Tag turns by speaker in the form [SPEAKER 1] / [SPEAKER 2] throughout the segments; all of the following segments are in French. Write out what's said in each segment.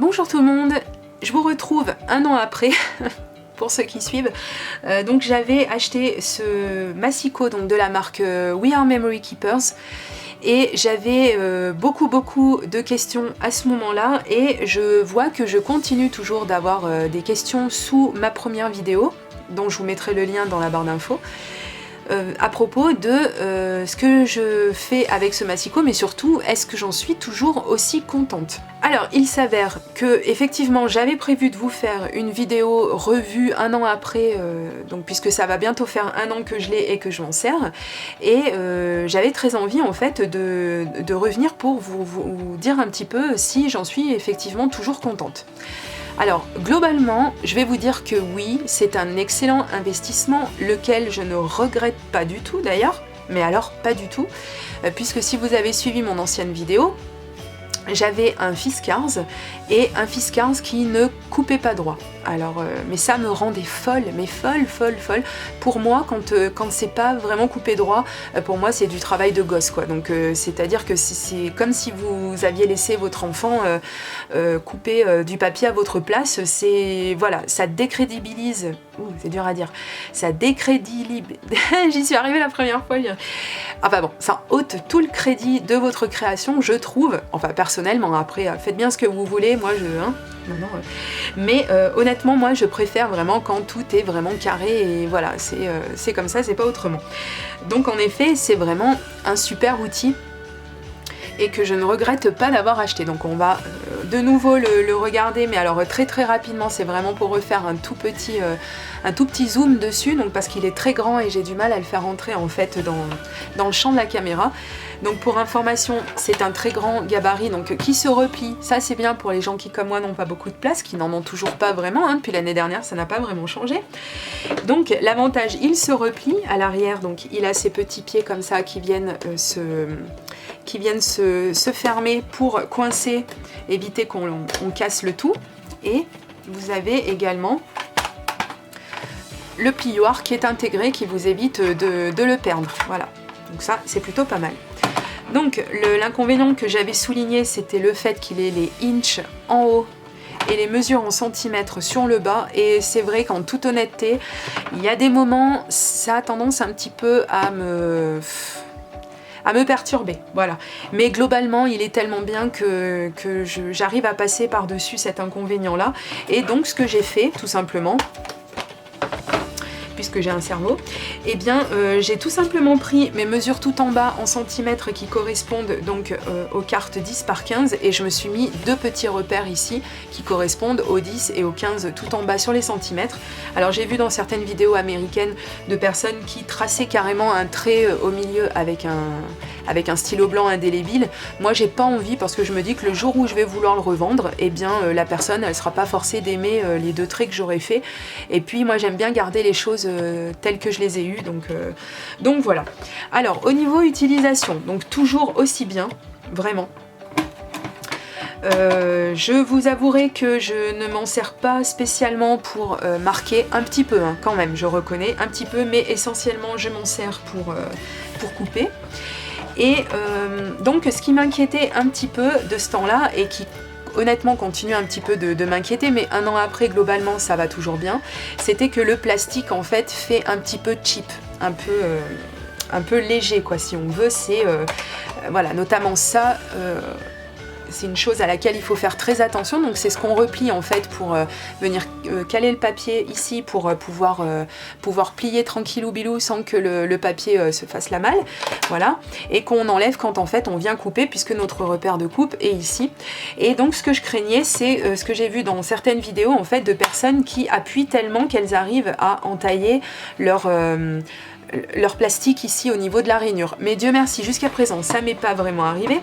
[SPEAKER 1] Bonjour tout le monde, je vous retrouve un an après, pour ceux qui suivent. Donc j'avais acheté ce massicot donc, de la marque We Are Memory Keepers et j'avais beaucoup de questions à ce moment-là et je vois que je continue toujours d'avoir des questions sous ma première vidéo, dont je vous mettrai le lien dans la barre d'infos. À propos de ce que je fais avec ce massicot, mais surtout, est-ce que j'en suis toujours aussi contente? Alors, il s'avère que effectivement, j'avais prévu de vous faire une vidéo revue un an après, donc puisque ça va bientôt faire un an que je l'ai et que je m'en sers, et j'avais très envie en fait de revenir pour vous dire un petit peu si j'en suis effectivement toujours contente. Alors, globalement, je vais vous dire que oui, c'est un excellent investissement, lequel je ne regrette pas du tout d'ailleurs, mais alors pas du tout, puisque si vous avez suivi mon ancienne vidéo, j'avais un Fiskars, et un Fiskars qui ne coupait pas droit. Alors, mais ça me rendait folle, mais folle. Pour moi, quand c'est pas vraiment coupé droit, pour moi c'est du travail de gosse, quoi. Donc c'est-à-dire que c'est comme si vous aviez laissé votre enfant couper du papier à votre place. C'est voilà, ça décrédibilise. C'est dur à dire. Ça décrédibilise. J'y suis arrivée la première fois. Enfin bon, ça ôte tout le crédit de votre création, je trouve. Enfin personnellement, après faites bien ce que vous voulez. Moi je mais honnêtement moi je préfère vraiment quand tout est vraiment carré et voilà, c'est comme ça, c'est pas autrement. Donc en effet c'est vraiment un super outil et que je ne regrette pas d'avoir acheté. Donc on va de nouveau le regarder, mais alors très rapidement, c'est vraiment pour refaire un tout petit zoom dessus, donc parce qu'il est très grand et j'ai du mal à le faire rentrer en fait dans le champ de la caméra. Donc pour information, c'est un très grand gabarit donc qui se replie. Ça c'est bien pour les gens qui comme moi n'ont pas beaucoup de place, qui n'en ont toujours pas vraiment, depuis l'année dernière ça n'a pas vraiment changé. Donc l'avantage, il se replie à l'arrière, donc il a ces petits pieds comme ça qui viennent se fermer pour coincer, éviter qu'on casse le tout. Et vous avez également le plioir qui est intégré, qui vous évite de le perdre. Voilà, donc ça c'est plutôt pas mal. Donc l'inconvénient que j'avais souligné, c'était le fait qu'il ait les inches en haut et les mesures en centimètres sur le bas, et c'est vrai qu'en toute honnêteté, il y a des moments, ça a tendance un petit peu à me perturber, voilà. Mais globalement, il est tellement bien que j'arrive à passer par-dessus cet inconvénient-là. Et donc, ce que j'ai fait, tout simplement, puisque j'ai un cerveau, eh bien j'ai tout simplement pris mes mesures tout en bas en centimètres qui correspondent donc aux cartes 10 par 15, et je me suis mis deux petits repères ici qui correspondent aux 10 et aux 15 tout en bas sur les centimètres. Alors j'ai vu dans certaines vidéos américaines de personnes qui traçaient carrément un trait au milieu avec un stylo blanc indélébile. Moi j'ai pas envie, parce que je me dis que le jour où je vais vouloir le revendre, eh bien la personne elle sera pas forcée d'aimer les deux traits que j'aurais fait, et puis moi j'aime bien garder les choses telles que je les ai eues, donc voilà. Alors au niveau utilisation, donc toujours aussi bien, vraiment. Je vous avouerai que je ne m'en sers pas spécialement pour marquer, un petit peu hein, quand même, je reconnais, un petit peu, mais essentiellement je m'en sers pour couper. Et donc ce qui m'inquiétait un petit peu de ce temps-là, et qui honnêtement continue un petit peu de m'inquiéter, mais un an après globalement ça va toujours bien, c'était que le plastique en fait fait un petit peu cheap, un peu léger quoi, si on veut. C'est voilà, notamment ça, c'est une chose à laquelle il faut faire très attention. Donc c'est ce qu'on replie en fait pour venir caler le papier ici, pour pouvoir plier tranquillou bilou sans que le papier se fasse la malle, voilà, et qu'on enlève quand en fait on vient couper, puisque notre repère de coupe est ici. Et donc ce que je craignais, c'est ce que j'ai vu dans certaines vidéos en fait, de personnes qui appuient tellement qu'elles arrivent à entailler leur plastique ici au niveau de la rainure. Mais Dieu merci, jusqu'à présent ça m'est pas vraiment arrivé,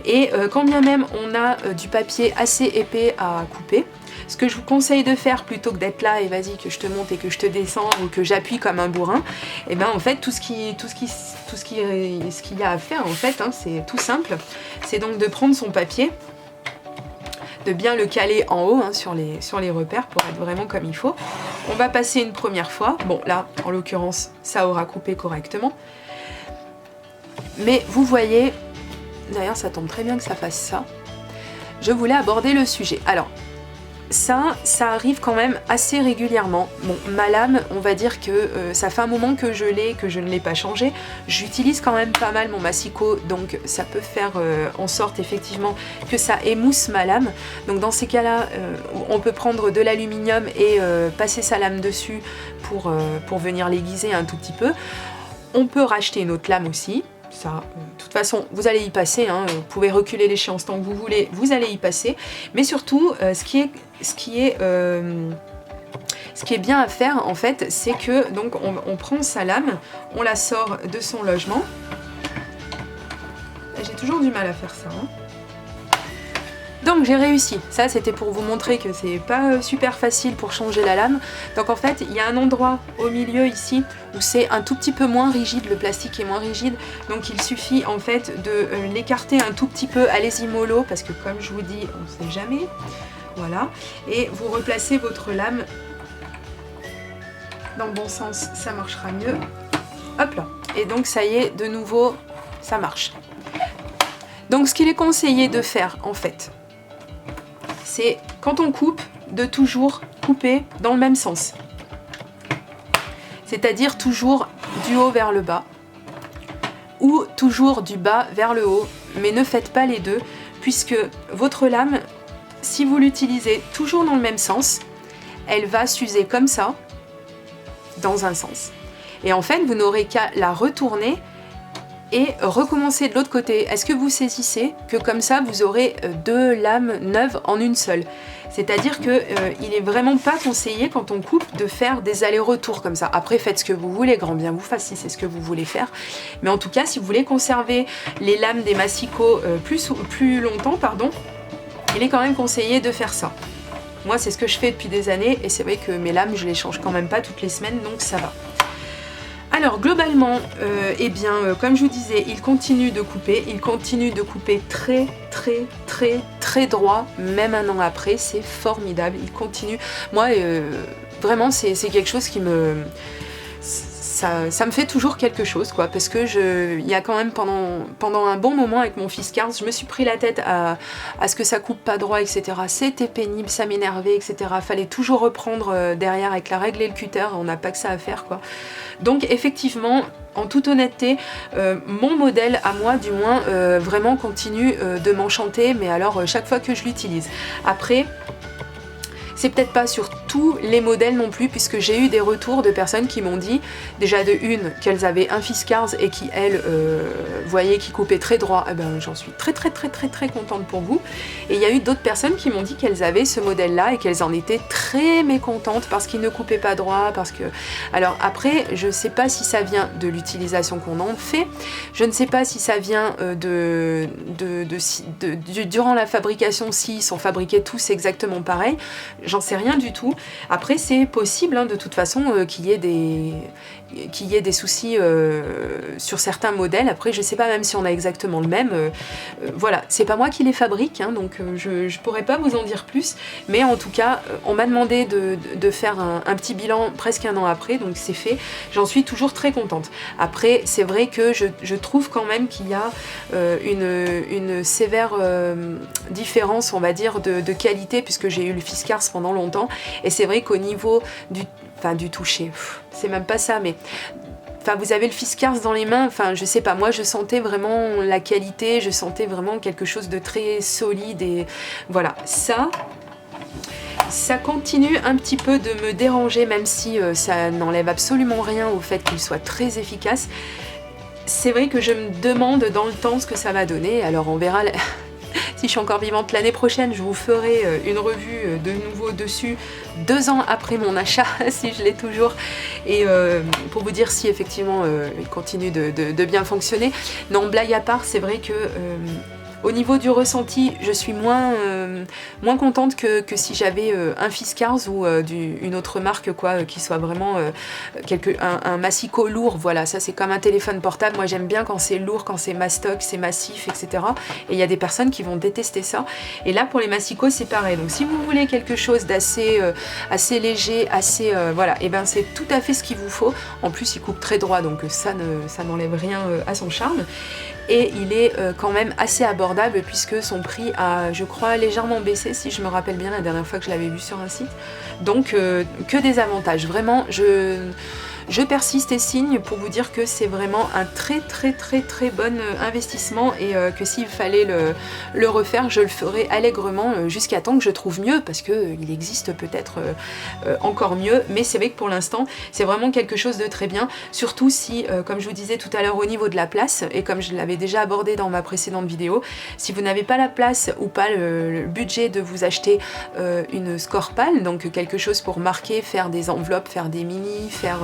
[SPEAKER 1] et quand bien même on a du papier assez épais à couper, ce que je vous conseille de faire, plutôt que d'être là et vas-y que je te monte et que je te descends ou que j'appuie comme un bourrin, et ben en fait tout ce qu'il y a à faire en fait, hein, c'est tout simple, c'est donc de prendre son papier, de bien le caler en haut hein, sur les repères pour être vraiment comme il faut. On va passer une première fois, bon là en l'occurrence ça aura coupé correctement, mais vous voyez, d'ailleurs ça tombe très bien que ça fasse ça, je voulais aborder le sujet. Alors, ça arrive quand même assez régulièrement. Bon, ma lame, on va dire que ça fait un moment que je ne l'ai pas changé. J'utilise quand même pas mal mon massicot, donc ça peut faire en sorte effectivement que ça émousse ma lame. Donc dans ces cas-là, on peut prendre de l'aluminium et passer sa lame dessus pour venir l'aiguiser un tout petit peu. On peut racheter une autre lame aussi. Ça, de toute façon, vous allez y passer, hein, vous pouvez reculer l'échéance tant que vous voulez, vous allez y passer. Mais surtout, ce qui est bien à faire, en fait, c'est que donc on prend sa lame, on la sort de son logement. J'ai toujours du mal à faire ça. Hein. Donc j'ai réussi, ça c'était pour vous montrer que c'est pas super facile pour changer la lame. Donc en fait il y a un endroit au milieu ici où c'est un tout petit peu moins rigide, le plastique est moins rigide. Donc il suffit en fait de l'écarter un tout petit peu, allez-y mollo, parce que comme je vous dis, on ne sait jamais. Voilà, et vous replacez votre lame dans le bon sens, ça marchera mieux. Hop là, et donc ça y est, de nouveau, ça marche. Donc ce qu'il est conseillé de faire en fait, c'est quand on coupe, de toujours couper dans le même sens. C'est-à-dire toujours du haut vers le bas ou toujours du bas vers le haut, mais ne faites pas les deux puisque votre lame, si vous l'utilisez toujours dans le même sens, elle va s'user comme ça, dans un sens. Et en fait, vous n'aurez qu'à la retourner et recommencer de l'autre côté. Est-ce que vous saisissez que comme ça vous aurez deux lames neuves en une seule? C'est-à-dire que il est vraiment pas conseillé quand on coupe de faire des allers-retours comme ça. Après faites ce que vous voulez, grand bien vous fasse si c'est ce que vous voulez faire. Mais en tout cas si vous voulez conserver les lames des massicots plus longtemps, pardon, il est quand même conseillé de faire ça. Moi c'est ce que je fais depuis des années et c'est vrai que mes lames je les change quand même pas toutes les semaines donc ça va. Alors globalement, eh bien, comme je vous disais, il continue de couper très droit, même un an après, c'est formidable, il continue. Moi, vraiment, c'est quelque chose qui me... Ça me fait toujours quelque chose, quoi, parce que il y a quand même pendant un bon moment avec mon Fiskars, je me suis pris la tête à ce que ça coupe pas droit, etc. C'était pénible, ça m'énervait, etc. Fallait toujours reprendre derrière avec la règle et le cutter, on n'a pas que ça à faire, quoi. Donc effectivement, en toute honnêteté, mon modèle à moi du moins vraiment continue de m'enchanter, mais alors chaque fois que je l'utilise. Après, c'est peut-être pas sur tous les modèles non plus, puisque j'ai eu des retours de personnes qui m'ont dit, déjà de une, qu'elles avaient un Fiskars et qui, elles, voyaient qui coupait très droit. Eh ben, j'en suis très contente pour vous. Et il y a eu d'autres personnes qui m'ont dit qu'elles avaient ce modèle-là et qu'elles en étaient très mécontentes parce qu'il ne coupait pas droit, parce que... Alors après, je sais pas si ça vient de l'utilisation qu'on en fait, je ne sais pas si ça vient durant la fabrication, s'ils sont fabriqués tous exactement pareil. J'en sais rien du tout. Après c'est possible hein, de toute façon qu'il y ait des soucis sur certains modèles. Après je sais pas même si on a exactement le même. Voilà, c'est pas moi qui les fabrique hein, donc je pourrais pas vous en dire plus. Mais en tout cas on m'a demandé de faire un petit bilan presque un an après, donc c'est fait. J'en suis toujours très contente. Après c'est vrai que je trouve quand même qu'il y a une sévère différence on va dire de qualité puisque j'ai eu le Fiskars pendant longtemps et c'est vrai qu'au niveau du toucher, c'est même pas ça mais enfin vous avez le Fiskars dans les mains, enfin je sais pas, moi je sentais vraiment la qualité, je sentais vraiment quelque chose de très solide et voilà, ça continue un petit peu de me déranger même si ça n'enlève absolument rien au fait qu'il soit très efficace. C'est vrai que je me demande dans le temps ce que ça va donner, alors on verra si je suis encore vivante l'année prochaine, je vous ferai une revue de nouveau dessus 2 ans après mon achat, si je l'ai toujours, et pour vous dire si effectivement il continue de bien fonctionner. Non, blague à part, c'est vrai que au niveau du ressenti, je suis moins contente que si j'avais un Fiskars ou une autre marque quoi, qui soit vraiment un massicot lourd. Voilà, ça c'est comme un téléphone portable. Moi j'aime bien quand c'est lourd, quand c'est mastoc, c'est massif, etc. Et il y a des personnes qui vont détester ça. Et là pour les massicots c'est pareil. Donc si vous voulez quelque chose d'assez assez léger, assez voilà, et ben c'est tout à fait ce qu'il vous faut. En plus il coupe très droit, donc ça n'enlève rien à son charme. et il est quand même assez abordable puisque son prix a, je crois, légèrement baissé si je me rappelle bien la dernière fois que je l'avais vu sur un site. Donc que des avantages, vraiment je persiste et signe pour vous dire que c'est vraiment un très bon investissement et que s'il fallait le refaire, je le ferai allègrement jusqu'à temps que je trouve mieux, parce qu'il existe peut-être encore mieux, mais c'est vrai que pour l'instant c'est vraiment quelque chose de très bien, surtout si, comme je vous disais tout à l'heure, au niveau de la place, et comme je l'avais déjà abordé dans ma précédente vidéo, si vous n'avez pas la place ou pas le budget de vous acheter une Scorpal, donc quelque chose pour marquer, faire des enveloppes, faire des mini, faire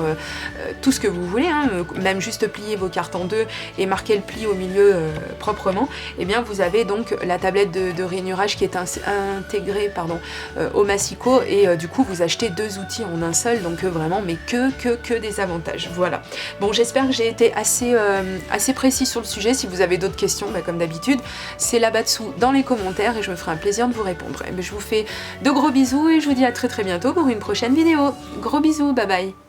[SPEAKER 1] tout ce que vous voulez, hein, même juste plier vos cartes en deux et marquer le pli au milieu proprement, et bien vous avez donc la tablette de rainurage qui est intégrée au Massico, et du coup vous achetez deux outils en un seul, donc vraiment mais que des avantages. Voilà. Bon, j'espère que j'ai été assez précis sur le sujet. Si vous avez d'autres questions, comme d'habitude, c'est là-bas dessous dans les commentaires et je me ferai un plaisir de vous répondre. Et je vous fais de gros bisous et je vous dis à très bientôt pour une prochaine vidéo. Gros bisous, bye bye.